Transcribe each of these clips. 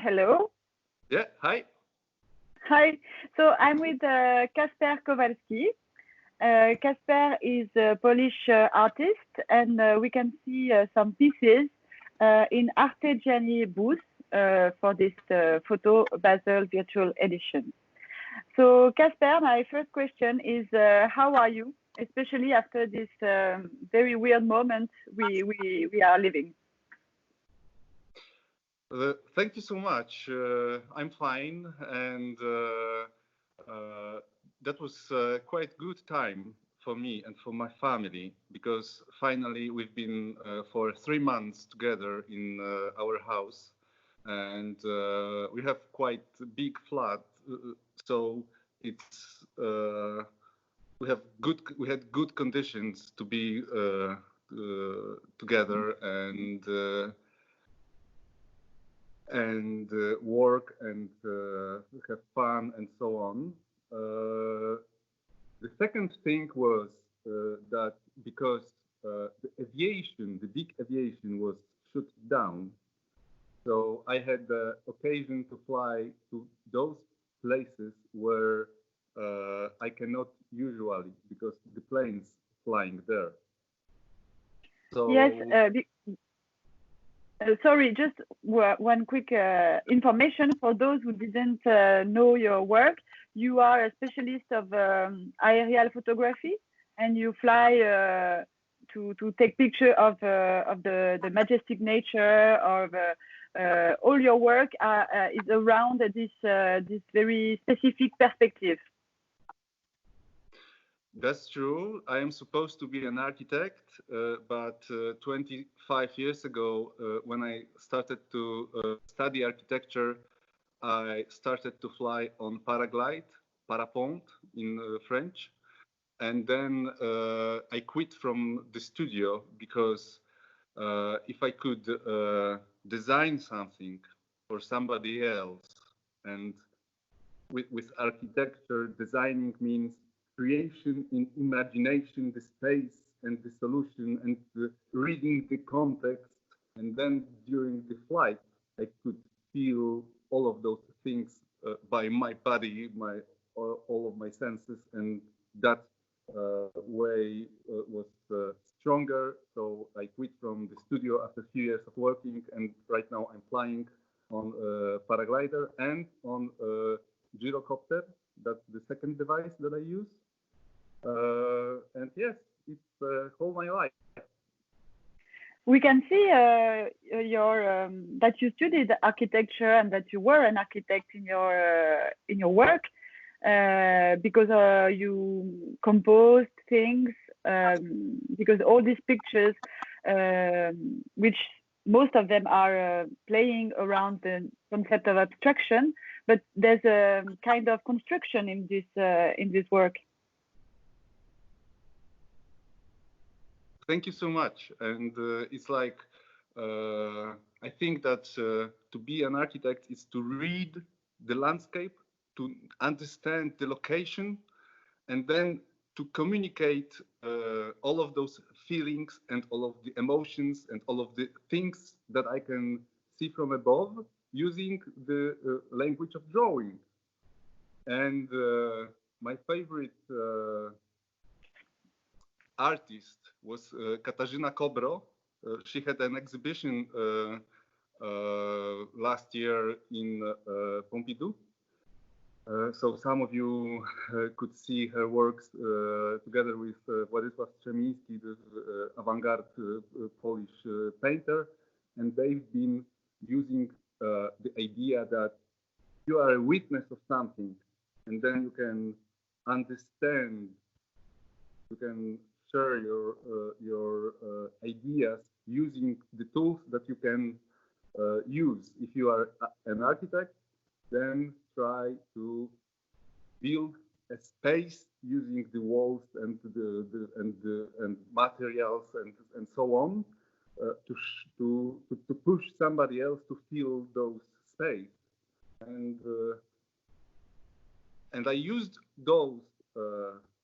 hello. Yeah, hi. Hi. So I'm with Kacper Kowalski. Kacper is a Polish artist, and we can see some pieces in Artegiani booth for this photo Basel virtual edition. So Kacper, my first question is, how are you, especially after this very weird moment we are living? Thank you so much. I'm fine, and that was quite good time for me and for my family, because finally we've been for 3 months together in our house, and we have quite a big flat, so it's we had good conditions to be together and work and have fun and so on. The second thing was that because the big aviation was shut down, so I had the occasion to fly to those places where I cannot usually, because the planes flying there. So yes. Sorry, just one quick information for those who didn't know your work. You are a specialist of aerial photography, and you fly to take picture of the majestic nature of all your work is around this very specific perspective. That's true. I am supposed to be an architect, but 25 years ago, when I started to study architecture, I started to fly on paraglide, parapente in French. And then I quit from the studio because if I could design something for somebody else, and with architecture, designing means creation in imagination, the space and the solution, and reading the context. And then during the flight, I could feel all of those things by my body, all of my senses, and that way was stronger. So I quit from the studio after a few years of working, and right now I'm flying on paraglider and on gyrocopter. That's the second device that I use. And yes, it's all my life. We can see that you studied architecture and that you were an architect in your work, because you composed things, because all these pictures, which most of them are playing around the concept of abstraction, but there's a kind of construction in this work. Thank you so much. And it's like, I think that to be an architect is to read the landscape, to understand the location, and then to communicate all of those feelings and all of the emotions and all of the things that I can see from above using the language of drawing. And my favorite artist was Katarzyna Kobro. She had an exhibition last year in Pompidou. So some of you could see her works together with Władysław Strzemiński, the avant-garde Polish painter, and they've been using the idea that you are a witness of something, and then you can understand, you can share your ideas using the tools that you can use. If you are an architect, then try to build a space using the walls and and materials and so on to push somebody else to feel those space. And I used those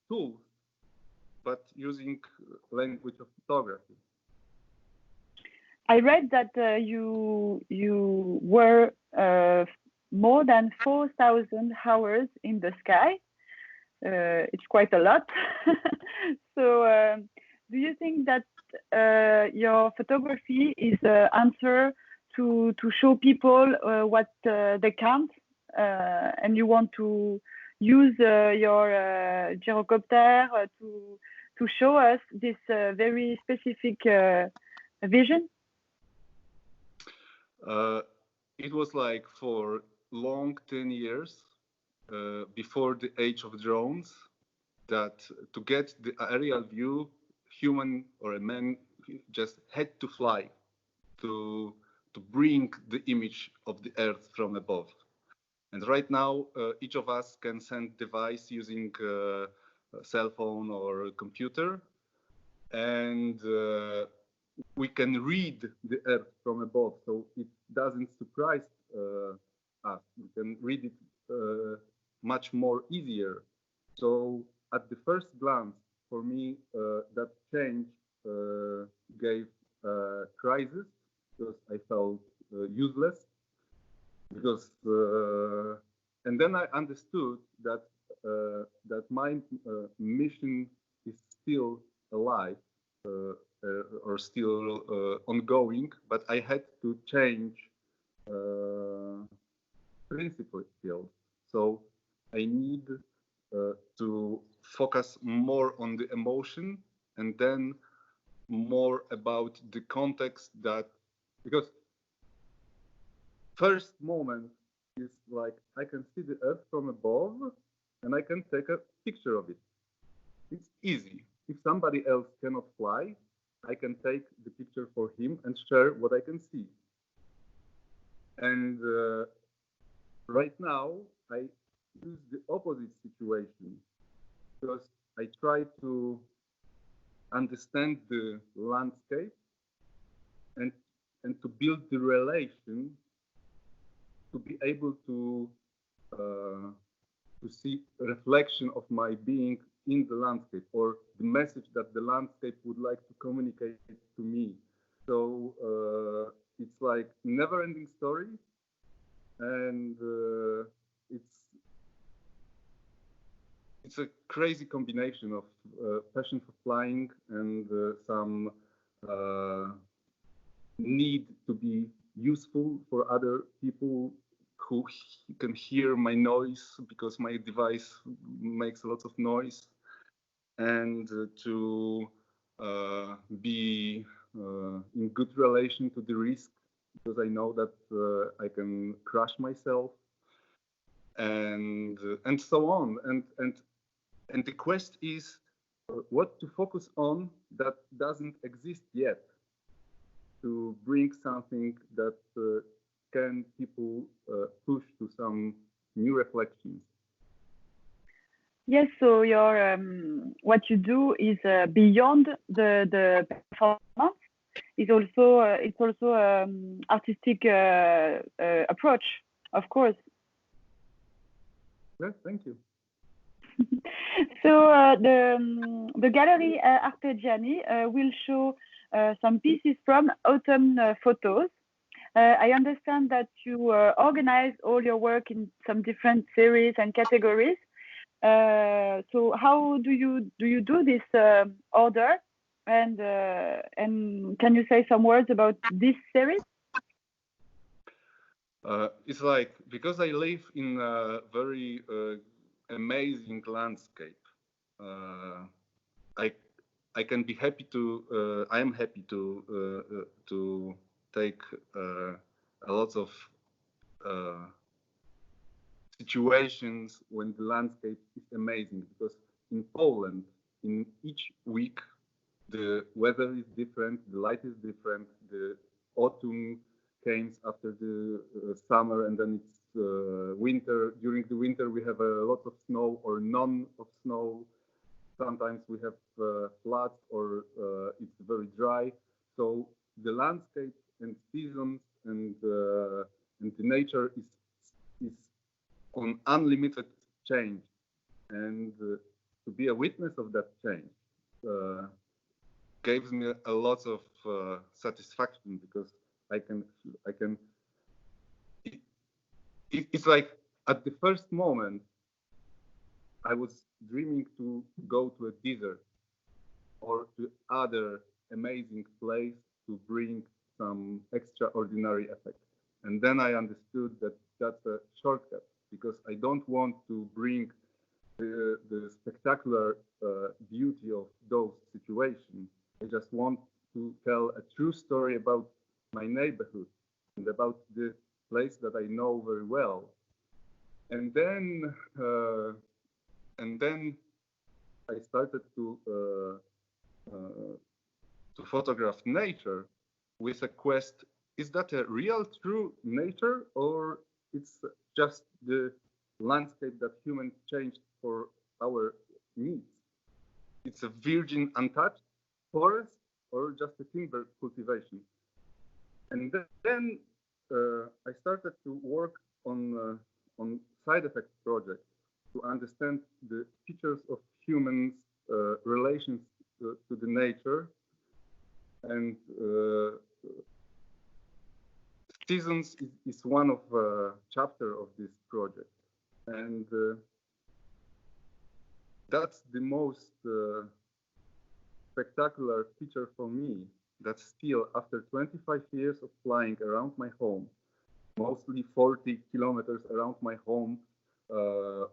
tools, but using language of photography. I read that you were more than 4,000 hours in the sky. It's quite a lot. So, do you think that your photography is an answer to show people what they can't, and you want to use your gyrocopter to show us this very specific vision? It was like for long 10 years before the age of drones, that to get the aerial view, human or a man just had to fly to bring the image of the Earth from above. And right now, each of us can send device using a cell phone or a computer, and we can read the Earth from above, so it doesn't surprise us. We can read it much more easier. So at the first glance, for me, that change gave crisis, because I felt useless. Because and then I understood that that my mission is still alive. Or still ongoing, but I had to change principle skills. So I need to focus more on the emotion, and then more about the context, that because first moment is like I can see the Earth from above and I can take a picture of it. It's easy. If somebody else cannot fly, I can take the picture for him and share what I can see. And right now, I use the opposite situation, because I try to understand the landscape and to build the relation, to be able to see a reflection of my being in the landscape, or the message that the landscape would like to communicate to me. So it's like never-ending story, and it's a crazy combination of passion for flying and some need to be useful for other people who can hear my noise, because my device makes a lot of noise, and to be in good relation to the risk, because I know that I can crash myself, and so on. And the quest is what to focus on that doesn't exist yet, to bring something that can people push to some new reflections. Yes, so your what you do is beyond the performance. It's also artistic approach, of course. Yes, thank you. So the gallery Arpeggiani will show some pieces from autumn photos. I understand that you organize all your work in some different series and categories. So how do you do this order? And can you say some words about this series? It's like, because I live in a very amazing landscape, I can be happy to. I am happy to take a lot of situations when the landscape is amazing, because in Poland, in each week, the weather is different, the light is different, the autumn comes after the summer, and then it's winter. During the winter, we have a lot of snow or none of snow. Sometimes we have floods, or it's very dry. So the landscape and seasons and the nature is on unlimited change, and to be a witness of that change gives me a lot of satisfaction, because I can it's like at the first moment I was dreaming to go to a desert or to other amazing place to bring some extraordinary effect. And then I understood that that's a shortcut, because I don't want to bring the spectacular beauty of those situations. I just want to tell a true story about my neighborhood and about the place that I know very well. And then I started to photograph nature with a quest: is that a real, true nature, or it's just the landscape that humans changed for our needs? It's a virgin, untouched forest, or just a timber cultivation? And then I started to work on side effect projects to understand the features of humans' relations to the nature. And seasons is one of chapter of this project, and that's the most spectacular feature for me. That still, after 25 years of flying around my home, mostly 40 kilometers around my home,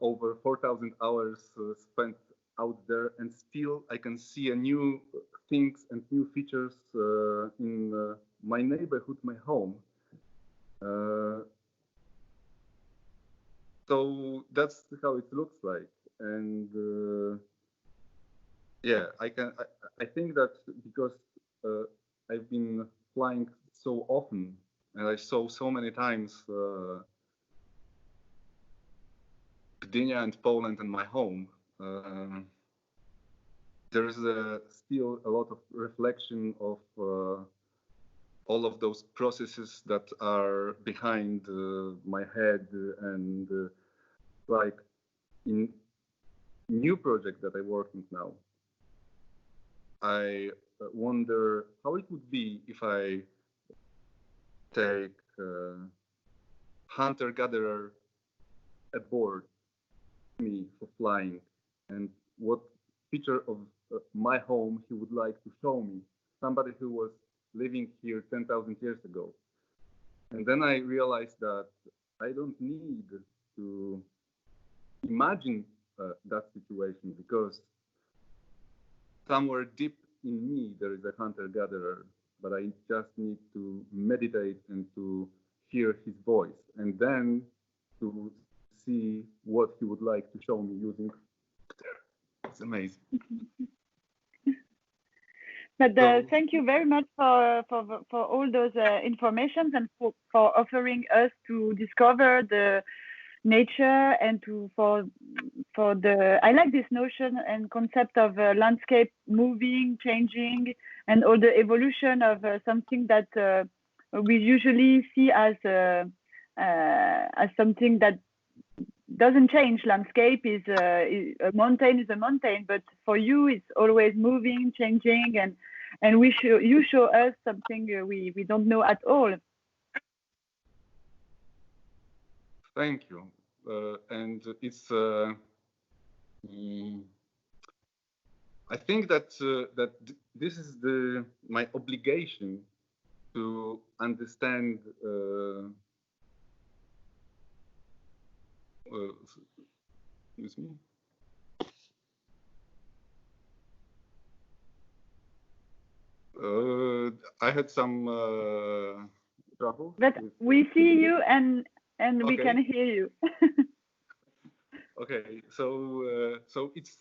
over 4,000 hours spent out there, and still I can see a new things and new features in my neighborhood, my home. So that's how it looks like. And yeah, I think that because I've been flying so often, and I saw so many times Gdynia and Poland and my home, there is still a lot of reflection of all of those processes that are behind my head. And like in new project that I'm working now, I wonder how it would be if I take hunter-gatherer aboard me for flying, and what feature of my home he would like to show me, somebody who was living here 10,000 years ago. And then I realized that I don't need to imagine that situation, because somewhere deep in me there is a hunter-gatherer, but I just need to meditate and to hear his voice, and then to see what he would like to show me using. It's amazing. But thank you very much for all those informations, and for offering us to discover the nature, and for the, I like this notion and concept of landscape moving, changing, and all the evolution of something that we usually see as something that doesn't change. Landscape is a mountain is a mountain, but for you it's always moving, changing, and you show us something we don't know at all. Thank you. And it's I think that this is my obligation to understand excuse me. I had some trouble. But we see you and okay. We can hear you. Okay, so it's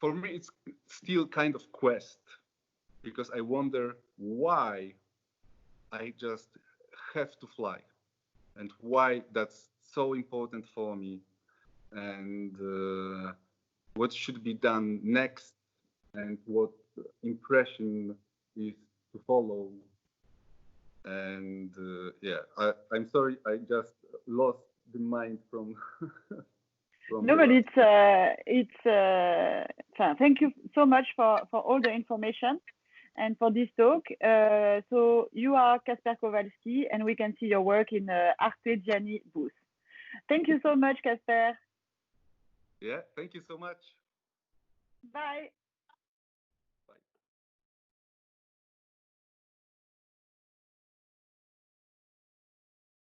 for me it's still kind of quest, because I wonder why I just have to fly, and why that's so important for me, and what should be done next, and what impression is to follow. And yeah, I'm sorry, I just lost the mind from no, but it's Thank you so much for all the information and for this talk. So you are Kacper Kowalski, and we can see your work in the Arte Gianni booth. Thank you so much, Kacper. Yeah, thank you so much. Bye.